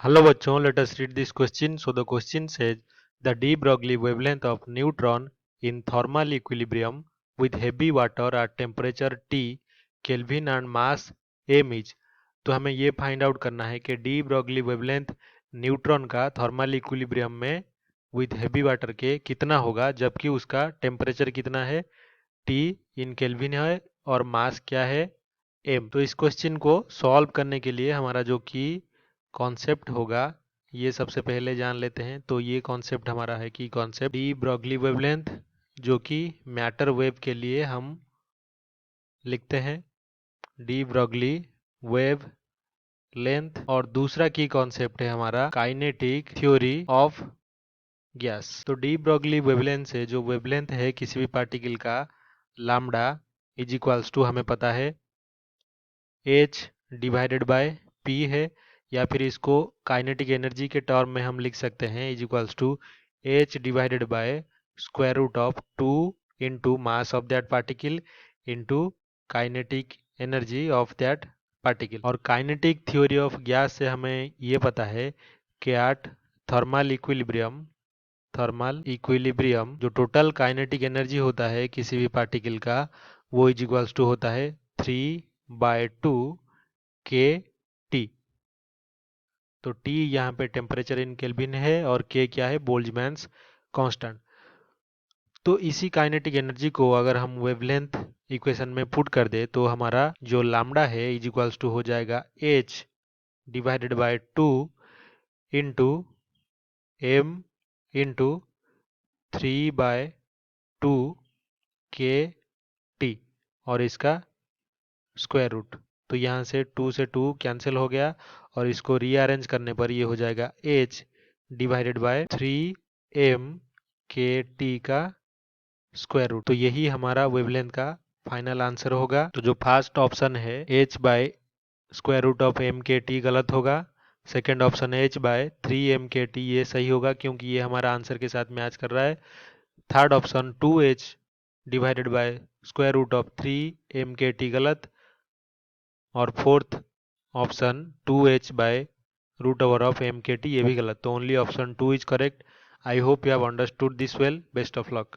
Hello bachon, let us read this question. So the question says the de Broglie wavelength of neutron in thermal equilibrium with heavy water at temperature T, Kelvin and mass m is। तो हमें ये find out करना है कि de Broglie wavelength neutron का thermal equilibrium में with heavy water के कितना होगा जबकि उसका टेम्परेचर कितना है टी इन केल्विन है और मास क्या है एम। तो इस क्वेश्चन को सॉल्व करने के लिए हमारा जो कि कॉन्सेप्ट होगा ये सबसे पहले जान लेते हैं। तो ये कॉन्सेप्ट हमारा है कि कॉन्सेप्ट डी ब्रॉगली वेवलेंथ जो कि मैटर वेव के लिए हम लिखते हैं डी ब्रॉगली वेव लेंथ। और दूसरा की कॉन्सेप्ट है हमारा काइनेटिक थ्योरी ऑफ गैस। तो डी ब्रॉगली वेवलेंथ से जो वेवलेंथ है किसी भी पार्टिकल का लैम्डा इज इक्वल्स टू हमें पता है h डिवाइडेड बाय p है, या फिर इसको काइनेटिक एनर्जी के टर्म में हम लिख सकते हैं is equals to h divided by square root of 2 into mass of that particle into kinetic energy of that particle. और काइनेटिक थ्योरी ऑफ गैस से हमें ये पता है कि एट थर्मल इक्विलिब्रियम जो टोटल काइनेटिक एनर्जी होता है किसी भी पार्टिकल का वो इज इक्वल्स टू होता है 3/2 के टी। तो टी यहाँ पे टेम्परेचर इन केल्विन है और के क्या है बोल्ट्जमैन्स कांस्टेंट। तो इसी काइनेटिक एनर्जी को अगर हम वेवलेंथ इक्वेशन में पुट कर दे तो हमारा जो लैम्डा है इज इक्वल्स टू हो जाएगा h divided by 2 into m into 3/2 k T और इसका स्क्वायर रूट। तो यहाँ से 2 से 2 कैंसिल हो गया और इसको रीअरेंज करने पर ये हो जाएगा h divided bye 3m k T का स्क्वायर रूट। तो यही हमारा वेवलेंथ का फाइनल आंसर होगा। तो जो फर्स्ट ऑप्शन है h by square root of m k T गलत होगा। Second option h bye 3m k T ये सही होगा क्योंकि ये हमारा आंसर के साथ मैच कर रहा है। Third option 2h divided by square root of 3m k T गलत। और fourth option 2h by root over of m k T ये भी गलत। तो only option 2 is correct. I hope you have understood this well. Best of luck.